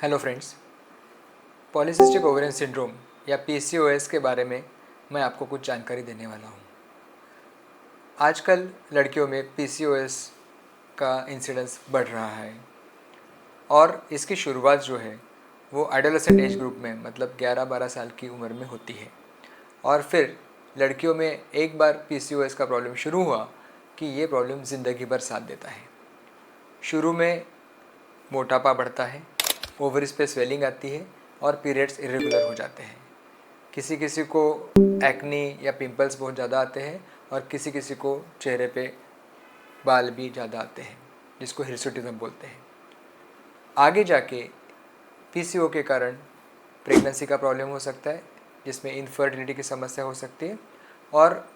Hello friends, polycystic ovarian syndrome या PCOS के बारे में मैं आपको कुछ जानकारी देने वाला हूँ। आजकल लड़कियों में पीसीओएस का इंसिडेंस बढ़ रहा है और इसकी शुरुआत जो है वो एडोलेसेंट एज ग्रुप में मतलब 11-12 साल की उम्र में होती है और फिर लड़कियों में एक बार पीसीओएस का प्रॉब्लम शुरू हुआ कि ये प्रॉब्लम ज़िंदगी भर साथ देता है। शुरू में मोटापा बढ़ता है, ओवरीज पे स्वेलिंग आती है और पीरियड्स इरेगुलर हो जाते हैं। किसी किसी को एक्नी या पिंपल्स बहुत ज़्यादा आते हैं और किसी किसी को चेहरे पे बाल भी ज़्यादा आते हैं, जिसको हिर्सुटिज्म बोलते हैं। आगे जाके पीसीओ के कारण प्रेगनेंसी का प्रॉब्लम हो सकता है, जिसमें इनफर्टिलिटी की समस्या हो सकती है और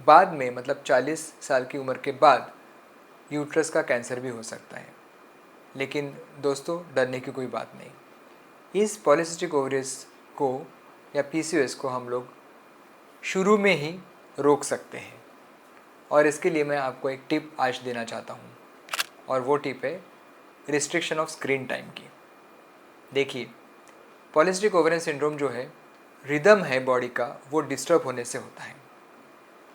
बाद में मतलब 40 साल की उम्र के बाद यूट्रस का कैंसर भी हो सकता है। लेकिन दोस्तों, डरने की कोई बात नहीं। इस पॉलीसिस्टिक ओवरीज को या पीसीओएस को हम लोग शुरू में ही रोक सकते हैं और इसके लिए मैं आपको एक टिप आज देना चाहता हूँ और वो टिप है रिस्ट्रिक्शन ऑफ स्क्रीन टाइम की। देखिए, पॉलीसिस्टिक ओवरियन सिंड्रोम जो है, रिदम है बॉडी का, वो डिस्टर्ब होने से होता है।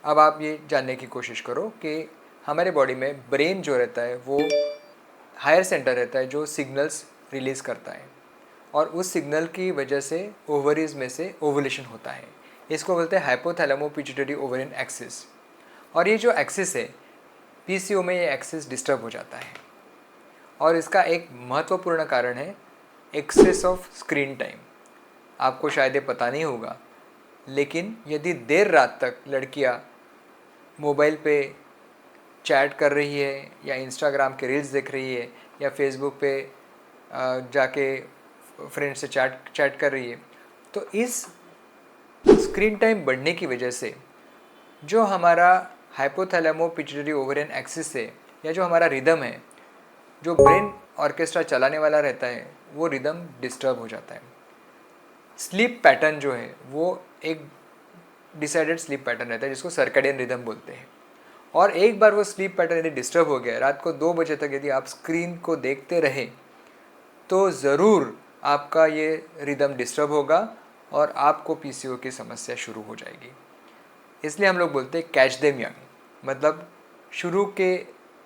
अब आप ये जानने की कोशिश करो कि हमारे बॉडी में ब्रेन जो रहता है वो हायर सेंटर रहता है जो सिग्नल्स रिलीज़ करता है और उस सिग्नल की वजह से ओवरीज में से ओवुलेशन होता है। इसको बोलते हैं हाइपोथैलेमो पिट्यूटरी ओवेरियन एक्सिस। और ये जो एक्सिस है, पीसीओ में ये एक्सिस डिस्टर्ब हो जाता है और इसका एक महत्वपूर्ण कारण है एक्सेस ऑफ स्क्रीन टाइम। आपको शायद ये पता नहीं होगा, लेकिन यदि देर रात तक लड़कियां मोबाइल पे चैट कर रही है या इंस्टाग्राम के रील्स देख रही है या फेसबुक पे जाके फ्रेंड से चैट कर रही है, तो इस स्क्रीन टाइम बढ़ने की वजह से जो हमारा हाइपोथैलेमो पिट्यूटरी ओवेरियन एक्सिस है या जो हमारा रिदम है, जो ब्रेन ऑर्केस्ट्रा चलाने वाला रहता है, वो रिदम डिस्टर्ब हो जाता है। स्लीप पैटर्न जो है वो एक डिसाइडेड स्लीप पैटर्न रहता है जिसको सर्कैडियन रिदम बोलते हैं। और एक बार वो स्लीप पैटर्न यदि डिस्टर्ब हो गया, रात को 2 बजे तक यदि आप स्क्रीन को देखते रहें, तो ज़रूर आपका ये रिदम डिस्टर्ब होगा और आपको पीसीओ की समस्या शुरू हो जाएगी। इसलिए हम लोग बोलते हैं कैच देम यंग, मतलब शुरू के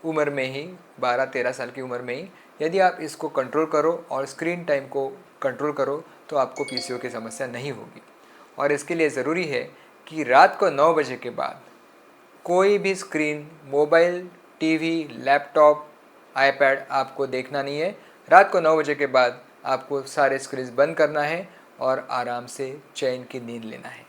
उम्र में ही 12-13 साल की उम्र में ही यदि आप इसको कंट्रोल करो और स्क्रीन टाइम को कंट्रोल करो तो आपको पीसीओ की समस्या नहीं होगी। और इसके लिए ज़रूरी है कि रात को 9 बजे के बाद कोई भी screen, mobile, TV, laptop, iPad आपको देखना नहीं है। रात को 9 बजे के बाद आपको सारे स्क्रीन बंद करना है और आराम से चैन की नींद लेना है।